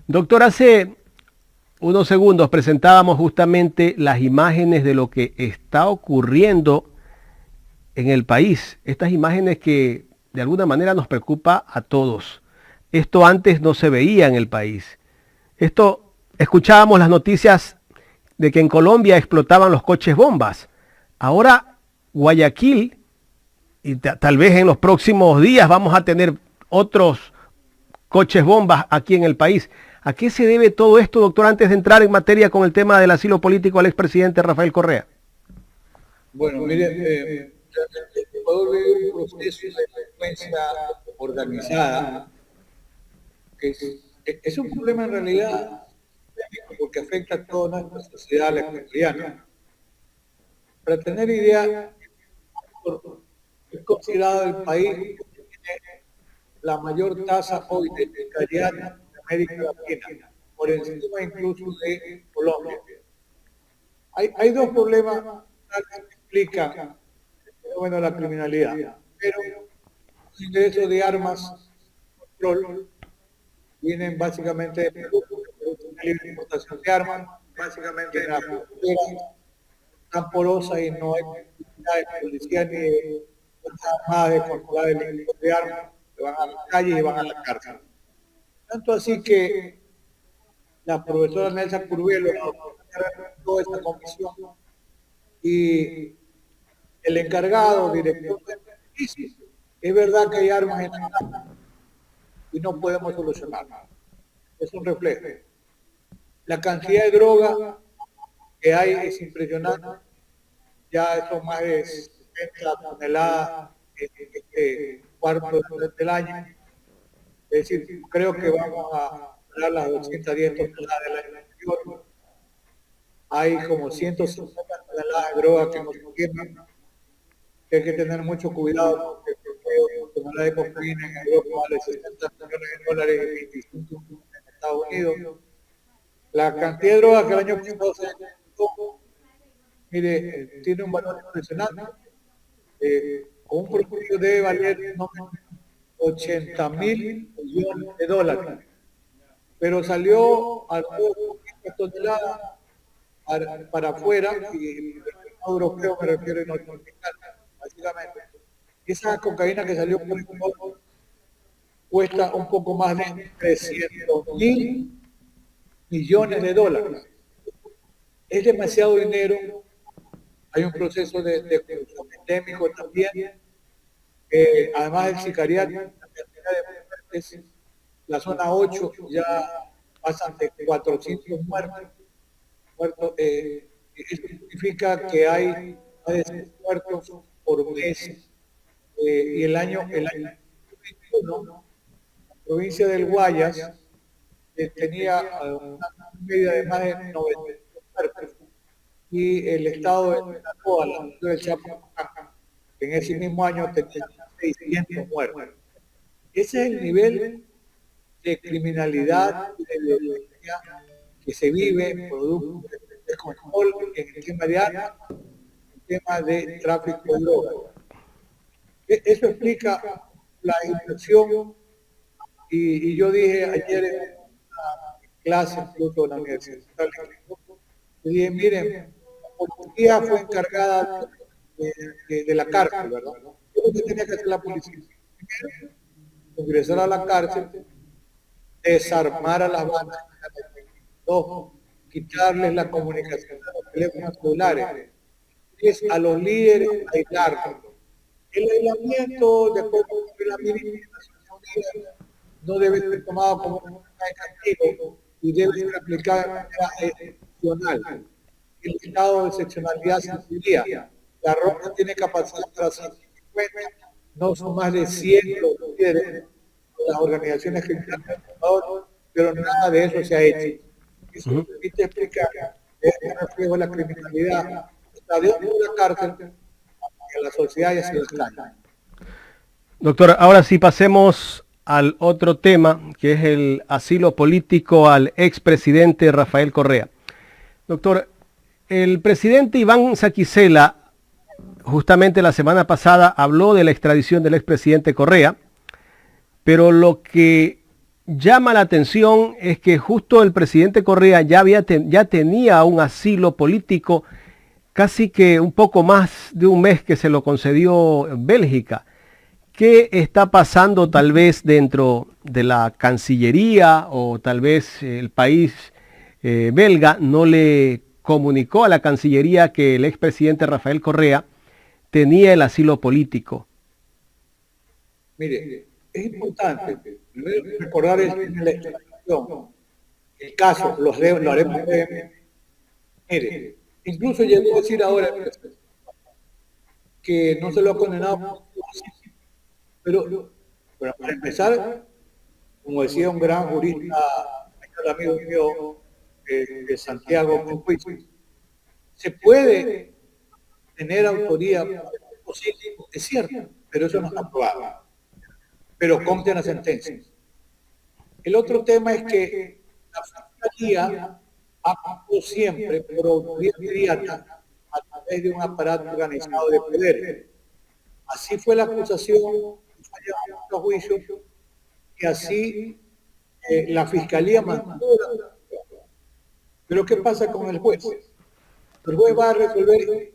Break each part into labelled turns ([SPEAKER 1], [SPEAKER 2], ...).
[SPEAKER 1] Doctor, hace unos segundos presentábamos justamente las imágenes de lo que está ocurriendo en el país. Estas imágenes que de alguna manera nos preocupa a todos. Esto antes no se veía en el país. Escuchábamos las noticias de que en Colombia explotaban los coches bombas. Ahora Guayaquil, y tal vez en los próximos días vamos a tener otros coches bombas aquí en el país. ¿A qué se debe todo esto, doctor, antes de entrar en materia con el tema del asilo político al expresidente Rafael Correa?
[SPEAKER 2] Bueno, mire, realmente Ecuador vive un proceso de delincuencia organizada que es un problema en realidad porque afecta a toda nuestra sociedad, la ecuatoriana. Para tener idea, es considerado el país que tiene la mayor tasa hoy de precariedad de América Latina, por encima incluso de Colombia. Hay dos problemas que explican el fenómeno de la criminalidad. Pero los ingresos de armas, control, vienen básicamente de Perú, porque Perú tiene libre importación de armas, básicamente en la frontera tan porosa y no hay posibilidad de policía ni de fuerzas armadas de controlar el ingreso de armas, que van a las calles y van a la cárcel. Tanto así que la profesora Nelsa Curvelo, toda esta comisión, y el encargado, director de dice, es verdad que hay armas en la calle y no podemos solucionarlas. Es un reflejo. La cantidad de droga que hay es impresionante. Ya son más de 70 toneladas en este cuarto del año. Es decir, creo que vamos a hablar las 210 toneladas del año anterior. Hay como 150 toneladas de droga que no se tienen. Hay que tener mucho cuidado porque la tonelada de cocaína en Europa vale 60 millones de dólares y 25 en Estados Unidos. La cantidad de droga que el año pasado se encontró, mire, tiene un valor impresionante. Con un promedio debe valer no menos de 80.000 millones de dólares. Pero salió a 2 toneladas para afuera, y el europeo me refiero a norteamericano, básicamente. Esa cocaína que salió por Ecuador cuesta un poco más de 300.000 millones de dólares. Es demasiado dinero. Hay un proceso de corrupción endémico también. Además del sicariato, la cantidad de muertes, la zona 8 ya pasan de 400 muertos. Eso significa que hay más de 6 muertos por mes. Y el año 2021, la provincia del Guayas tenía una media de más de 90 muertos. Y el estado de Sinaloa, la ciudad del Chapo, en ese mismo año tenía 600 muertos. Ese es el nivel de criminalidad y de violencia que se vive producto del control en el tema de armas, en el tema de tráfico de drogas. Eso explica la inflación y yo dije ayer en una clase incluso en la universidad, y dije, miren, la policía fue encargada de la cárcel, ¿verdad? ¿Qué es lo que tenía que hacer la policía? Primero, ingresar a la cárcel, desarmar a las bandas, dos, quitarles la comunicación a los teléfonos celulares, es a los líderes aislarlos. El aislamiento, de acuerdo con la ministra, no debe ser tomado como un castigo y debe ser aplicado de manera excepcional. El estado de excepcionalidad se amplía. La Roca tiene capacidad para 150, no son más de 100 los líderes de las organizaciones criminales del Ecuador, pero nada de eso se ha hecho. Eso permite explicar este reflejo de la criminalidad está dentro de la cárcel, en la sociedad y hacia las calles.
[SPEAKER 1] Doctor, ahora sí pasemos al otro tema, que es el asilo político al expresidente Rafael Correa. Doctor, el presidente Iván Saquicela, justamente la semana pasada, habló de la extradición del expresidente Correa, pero lo que llama la atención es que justo el presidente Correa ya tenía un asilo político casi que un poco más de un mes que se lo concedió Bélgica. ¿Qué está pasando tal vez dentro de la Cancillería o tal vez el país belga no le comunicó a la Cancillería que el expresidente Rafael Correa tenía el asilo político?
[SPEAKER 2] Mire, es importante recordar el caso, lo haremos brevemente. Mire, incluso llegó a decir ahora que no se lo ha condenado, pero para empezar, como decía un gran jurista, un amigo mío de Santiago, se puede tener autoría, es cierto, pero eso no está probado. Pero consta en la sentencia. El otro tema es que la Fiscalía ha actuado siempre por autoría inmediata a través de un aparato organizado de poder. Así fue la acusación a juicio y así la Fiscalía mantuvo la. Pero ¿qué pasa con el juez? El juez va a resolver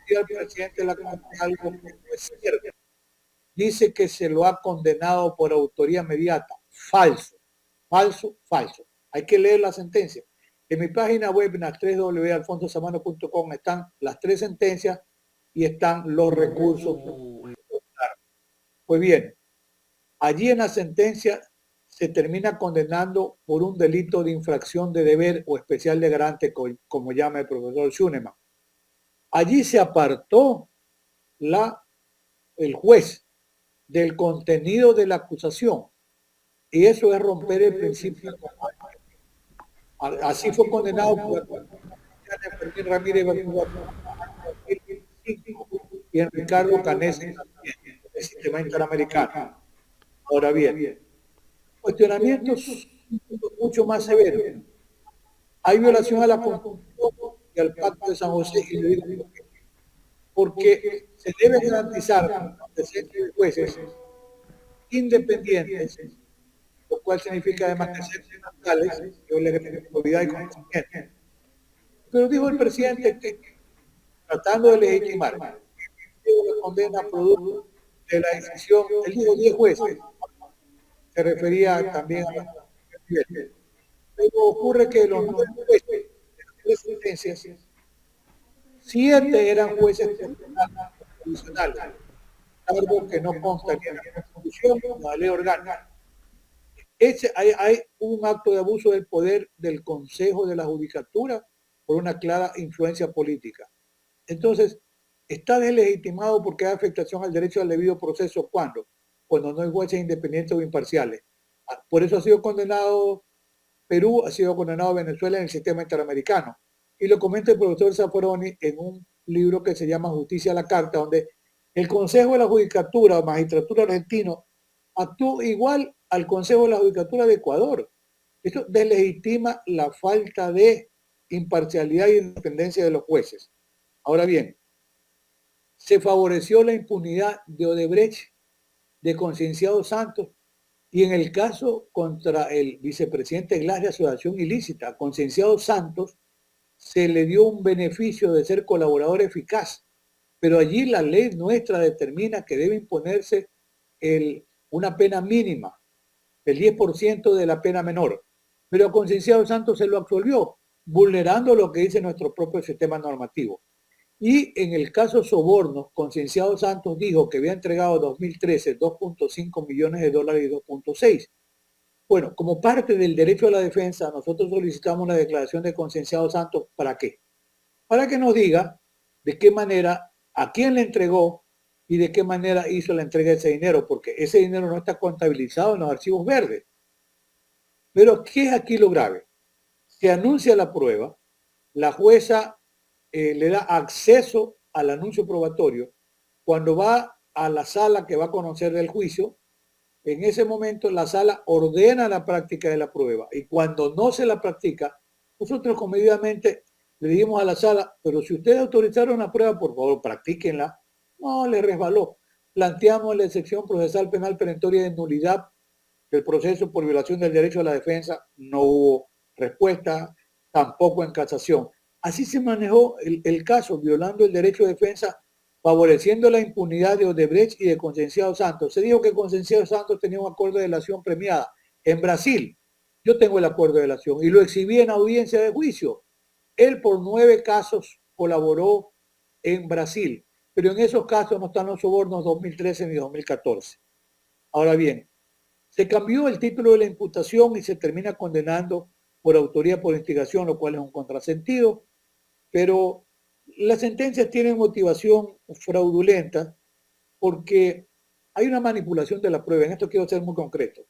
[SPEAKER 2] y al presidente de la Corte algo que no es cierto. Dice que se lo ha condenado por autoría inmediata. Falso, falso, falso. Hay que leer la sentencia. En mi página web, en la www.alfonsosamano.com, están las 3 sentencias y están los recursos. Pues bien, allí en la sentencia se termina condenando por un delito de infracción de deber o especial de garante, como llama el profesor Schunemann. Allí se apartó el juez del contenido de la acusación. Y eso es romper el principio. Así fue condenado por Fermín Ramírez y en Ricardo Canés del sistema interamericano. Ahora bien, cuestionamientos mucho más severos. Hay violación a la Constitución y al Pacto de San José, y le digo por qué. Porque se debe garantizar la presencia de jueces independientes, lo cual significa además que ser neutrales, que legitimidad y conocimiento. Pero dijo el presidente que, tratando de legitimar, la condena producto de la decisión, él dijo 10 jueces, se refería también a los niveles. Pero ocurre que los 9 jueces de las 3 sentencias, 7 eran jueces constitucionales, algo que no consta ni en la Constitución ni en la ley orgánica. Hay un acto de abuso del poder del Consejo de la Judicatura por una clara influencia política. Entonces, está deslegitimado porque hay afectación al derecho al debido proceso. ¿Cuándo? Cuando no hay jueces independientes o imparciales. Por eso ha sido condenado Perú, ha sido condenado Venezuela en el sistema interamericano. Y lo comenta el profesor Zaffaroni en un libro que se llama Justicia a la Carta, donde el Consejo de la Judicatura o Magistratura argentino actuó igual al Consejo de la Judicatura de Ecuador. Esto deslegitima la falta de imparcialidad e independencia de los jueces. Ahora bien, se favoreció la impunidad de Odebrecht, de Concienciado Santos, y en el caso contra el vicepresidente Glass de asociación ilícita, Concienciado Santos, se le dio un beneficio de ser colaborador eficaz, pero allí la ley nuestra determina que debe imponerse una pena mínima, el 10% de la pena menor. Pero a Concienciado Santos se lo absolvió, vulnerando lo que dice nuestro propio sistema normativo. Y en el caso sobornos, Concienciado Santos dijo que había entregado en 2013 $2.5 millones y 2.6. Bueno, como parte del derecho a la defensa, nosotros solicitamos la declaración de Concienciado Santos. ¿Para qué? Para que nos diga de qué manera, a quién le entregó y de qué manera hizo la entrega de ese dinero, porque ese dinero no está contabilizado en los archivos verdes. Pero ¿qué es aquí lo grave? Se anuncia la prueba, la jueza le da acceso al anuncio probatorio. Cuando va a la sala que va a conocer del juicio, en ese momento la sala ordena la práctica de la prueba, y cuando no se la practica, nosotros comedidamente le dijimos a la sala, pero si ustedes autorizaron la prueba, por favor, practíquenla. No, le resbaló. Planteamos la excepción procesal penal perentoria de nulidad del proceso por violación del derecho a la defensa, no hubo respuesta, tampoco en casación. Así se manejó el caso, violando el derecho de defensa, favoreciendo la impunidad de Odebrecht y de Concienciado Santos. Se dijo que Concienciado Santos tenía un acuerdo de delación premiada. En Brasil, yo tengo el acuerdo de delación y lo exhibí en audiencia de juicio. Él por 9 casos colaboró en Brasil, pero en esos casos no están los sobornos 2013 ni 2014. Ahora bien, se cambió el título de la imputación y se termina condenando por autoría por instigación, lo cual es un contrasentido, pero las sentencias tienen motivación fraudulenta porque hay una manipulación de la prueba. En esto quiero ser muy concreto.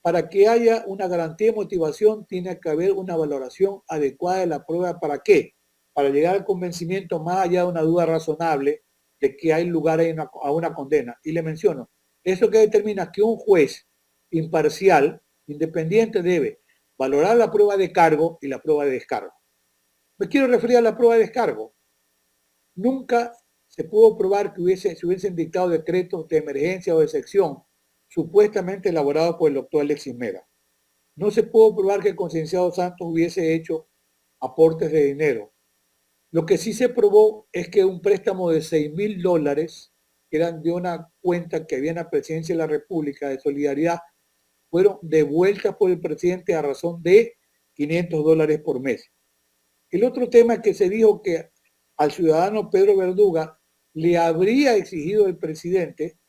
[SPEAKER 2] Para que haya una garantía de motivación, tiene que haber una valoración adecuada de la prueba. ¿Para qué? Para llegar al convencimiento más allá de una duda razonable de que hay lugar a una condena. Y le menciono, eso que determina que un juez imparcial, independiente, debe valorar la prueba de cargo y la prueba de descargo. Me quiero referir a la prueba de descargo. Nunca se pudo probar que se hubiesen dictado decretos de emergencia o de sección supuestamente elaborados por el doctor Alexis Mera. No se pudo probar que el Concienciado Santos hubiese hecho aportes de dinero. Lo que sí se probó es que un préstamo de $6,000, que eran de una cuenta que había en la Presidencia de la República de Solidaridad, fueron devueltas por el presidente a razón de $500 por mes. El otro tema es que se dijo que al ciudadano Pedro Verduga le habría exigido el presidente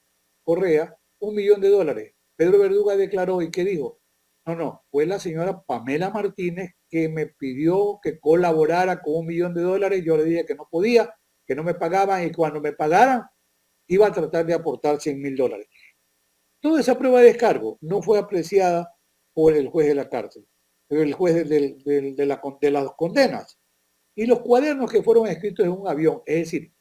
[SPEAKER 2] Correa $1,000,000. Pedro Verduga declaró y que dijo, no, fue la señora Pamela Martínez que me pidió que colaborara con $1,000,000. Yo le dije que no podía, que no me pagaban y cuando me pagaran iba a tratar de aportar $100,000. Toda esa prueba de descargo no fue apreciada por el juez de la cárcel, pero el juez de las condenas. Y los cuadernos que fueron escritos en un avión, es decir,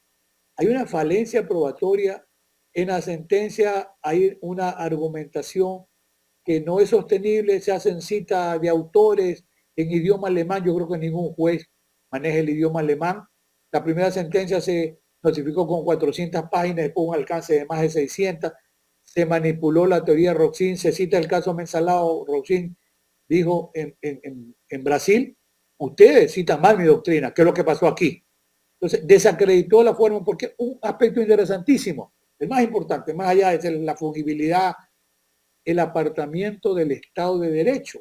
[SPEAKER 2] hay una falencia probatoria en la sentencia, hay una argumentación que no es sostenible, se hacen citas de autores en idioma alemán, yo creo que ningún juez maneja el idioma alemán. La primera sentencia se notificó con 400 páginas, después un alcance de más de 600, se manipuló la teoría de Roxin, se cita el caso Mensalao. Roxin dijo en Brasil, ustedes citan mal mi doctrina, ¿qué es lo que pasó aquí? Entonces, desacreditó la forma, porque un aspecto interesantísimo, el más importante, más allá de la el apartamiento del Estado de Derecho.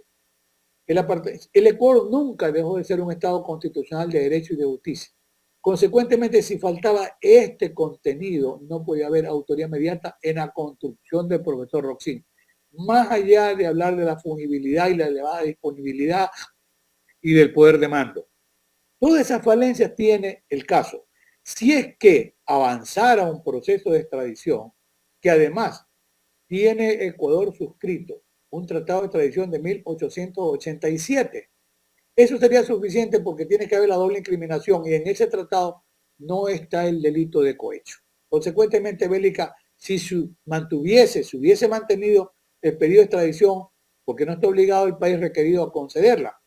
[SPEAKER 2] El Ecuador nunca dejó de ser un Estado constitucional de derecho y de justicia. Consecuentemente, si faltaba este contenido, no podía haber autoridad inmediata en la construcción del profesor Roxin. Más allá de hablar de la fungibilidad y la elevada disponibilidad y del poder de mando. Todas esas falencias tiene el caso. Si es que avanzara un proceso de extradición, que además tiene Ecuador suscrito un tratado de extradición de 1887, eso sería suficiente porque tiene que haber la doble incriminación y en ese tratado no está el delito de cohecho. Consecuentemente, Bélica, si se hubiese mantenido el pedido de extradición, porque no está obligado el país requerido a concederla,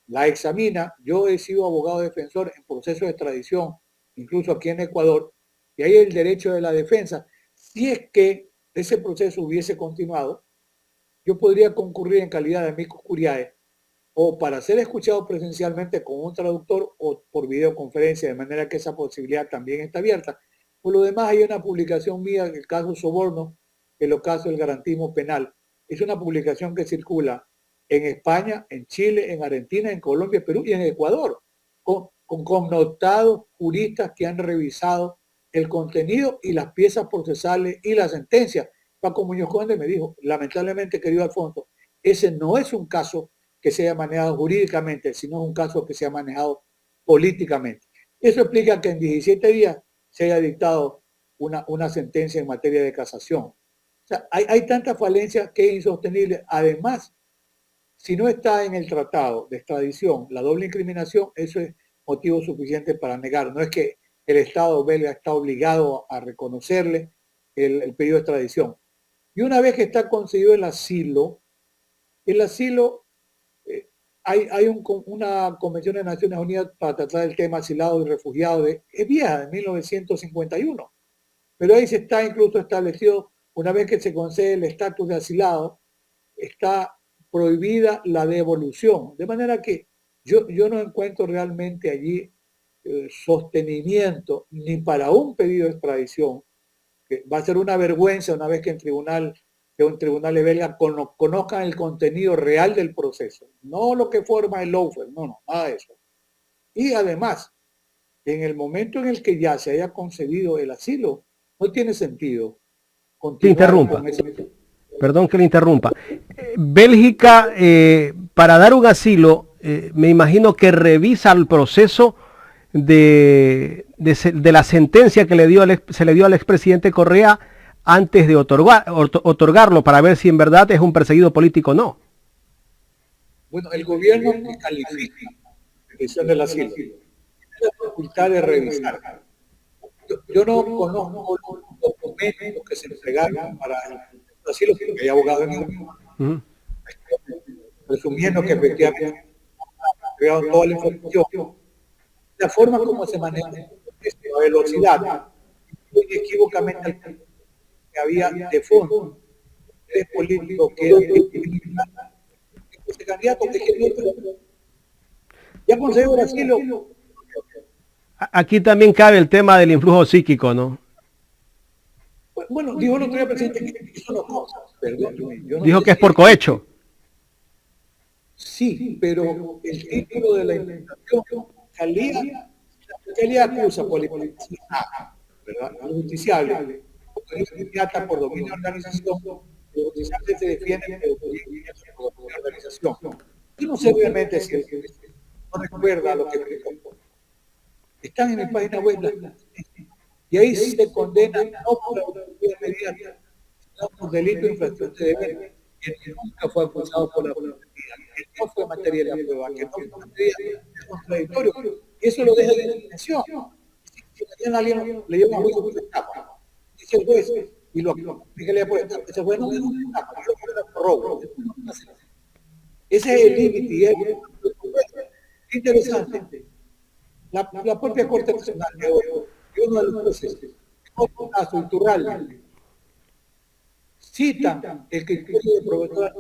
[SPEAKER 2] la examina. Yo he sido abogado defensor en procesos de extradición, incluso aquí en Ecuador, y hay el derecho de la defensa. Si es que ese proceso hubiese continuado, yo podría concurrir en calidad de amicus curiae o para ser escuchado presencialmente con un traductor o por videoconferencia, de manera que esa posibilidad también está abierta. Por lo demás, hay una publicación mía en el caso Soborno, en los casos del garantismo penal. Es una publicación que circula en España, en Chile, en Argentina, en Colombia, Perú y en Ecuador, con connotados juristas que han revisado el contenido y las piezas procesales y la sentencia. Paco Muñoz Conde me dijo, lamentablemente, querido Alfonso, ese no es un caso que se haya manejado jurídicamente, sino es un caso que se ha manejado políticamente. Eso explica que en 17 días se haya dictado una sentencia en materia de casación. O sea, hay tantas falencias que es insostenible. Además, si no está en el tratado de extradición la doble incriminación, eso es motivo suficiente para negar. No es que el Estado belga está obligado a reconocerle el pedido de extradición. Y una vez que está concedido el asilo hay una convención de Naciones Unidas para tratar el tema asilados y refugiados, es vieja, de 1951, pero ahí se está incluso establecido, una vez que se concede el estatus de asilado, está prohibida la devolución. De manera que yo no encuentro realmente allí sostenimiento ni para un pedido de extradición, que va a ser una vergüenza una vez que un tribunal belga conozcan el contenido real del proceso, no lo que forma el lawfare, no, nada de eso. Y además, en el momento en el que ya se haya concedido el asilo, no tiene sentido
[SPEAKER 1] Que
[SPEAKER 2] continuar
[SPEAKER 1] interrumpa.
[SPEAKER 2] con ese...
[SPEAKER 1] Perdón que le interrumpa. Bélgica, para dar un asilo, me imagino que revisa el proceso de la sentencia que se le dio al expresidente Correa antes de otorgarlo para ver si en verdad es un perseguido político o no.
[SPEAKER 2] Bueno, el gobierno que califica la petición del asilo tiene la facultad de revisar. Yo no conozco los documentos que se entregaron para el asilo, porque hay abogados en el presumiendo que efectivamente entregaron toda la información. La forma como se maneja la velocidad, inequívocamente que había de fondo tres políticos que eran ese candidato que ya consiguió el asilo.
[SPEAKER 1] Aquí también cabe el tema del influjo psíquico, ¿no?
[SPEAKER 2] Bueno, dijo el otro día presidente que eso no causa, perdón, yo no
[SPEAKER 1] Dijo
[SPEAKER 2] sé
[SPEAKER 1] que es
[SPEAKER 2] si
[SPEAKER 1] por cohecho.
[SPEAKER 2] sí, pero el título de la imputación salía, la fiscalía acusa por la ¿verdad? Al justiciable, inmediata por dominio de organización, el justiciable se defiende por dominio de organización. Yo no sé realmente si no recuerda lo que explicó. Están en mi página web y ahí se condena no por la autoridad inmediata, sino por delito de infracción de deber, que nunca fue acusado por la autoridad, que no fue materia de la prueba, que no fue materia de contradictorio. Y eso lo deja de definición. Si mañana alguien le lleva un juicio por estafa, dice el juez, y lo fíjale por estafa, ese juez no es un estafa, yo creo que robo. Ese es el límite y es interesante. La propia Corte Nacional de Oro y uno de los jueces, en otro caso, Iturralde, citan el criterio de proveedor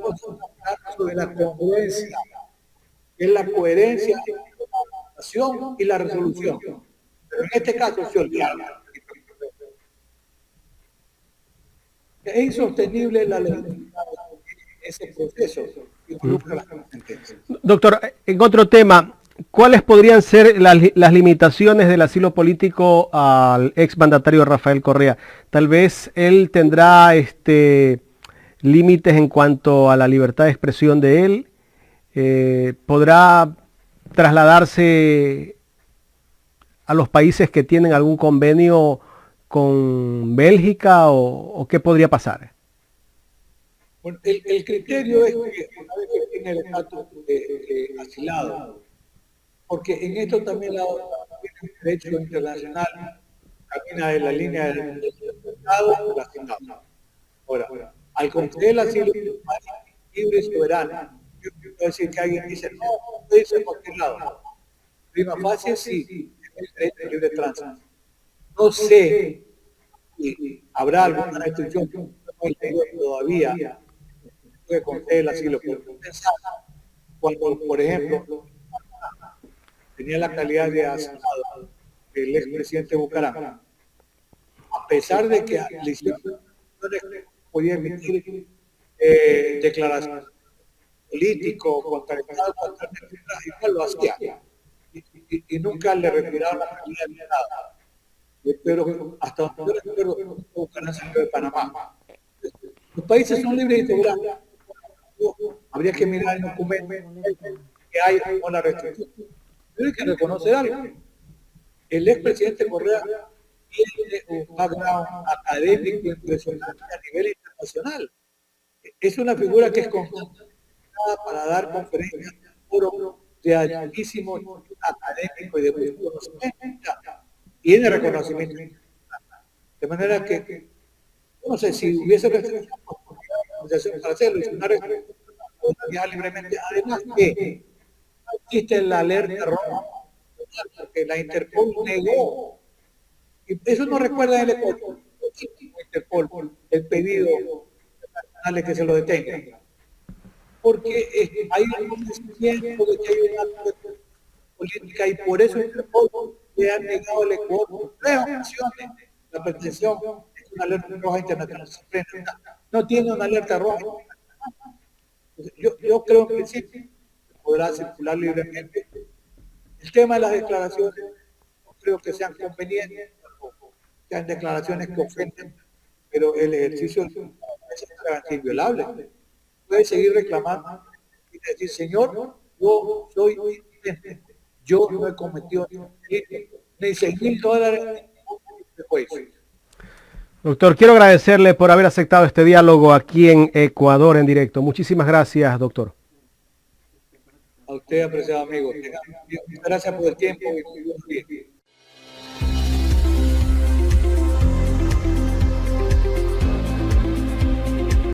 [SPEAKER 2] sobre la congruencia, que es la coherencia entre la acción y la resolución. Pero en este caso se olvidaron. Es insostenible la legitimidad de ese proceso que involucra las sentencias.
[SPEAKER 1] Doctor, en otro tema, ¿cuáles podrían ser las limitaciones del asilo político al exmandatario Rafael Correa? Tal vez él tendrá límites en cuanto a la libertad de expresión de él. ¿Podrá trasladarse a los países que tienen algún convenio con Bélgica o qué podría pasar?
[SPEAKER 2] Bueno, el criterio es que una vez que tiene el estatus de asilado, porque en esto también el derecho internacional camina en la línea del Estado y del asilado. Ahora, al conceder el asilo libre y soberano, yo quiero decir que alguien dice, no, puede ser cualquier lado. Prima facie sí, es el derecho de libre tránsito. No sé si habrá alguna restricción, no he leído todavía que concede el asilo, pero cuando, por ejemplo, tenía la calidad de asilado el expresidente Bucaram, a pesar de que le hicieron podía emitir declaraciones políticos contra el Estado, contra el igual lo hacía. Y nunca le retiraron la calidad de nada. Pero hasta donde yo recuerdo, Bucaram salió de Panamá. Los países son libres y soberanos. Habría que mirar el documento que hay con la restricción. Pero hay que reconocer algo. El expresidente Correa tiene un background académico impresionante a nivel internacional. Es una figura que es constante para dar conferencias de altísimo académico y de mucho conocimiento. Tiene reconocimiento. De manera que, no sé, si hubiese restricción para hacerlo, y si una restricción libremente, además que existe la alerta roja, porque la Interpol negó, y eso no recuerda el Interpol, el pedido de que se lo detengan. porque hay un convencimiento de que hay una política y por eso le han negado al Ecuador en 3 ocasiones la pretensión de una alerta roja internacional. No tiene una alerta roja. Yo creo que sí podrá circular libremente. El tema de las declaraciones no creo que sean convenientes, sean declaraciones que ofenden, pero el ejercicio es inviolable. Puede seguir reclamando y decir, señor, yo soy inocente, yo no he cometido ni $6,000 de juicio.
[SPEAKER 1] Doctor, quiero agradecerle por haber aceptado este diálogo aquí en Ecuador en directo. Muchísimas gracias, doctor.
[SPEAKER 2] A usted, apreciado amigo. Gracias por el tiempo y muy bien.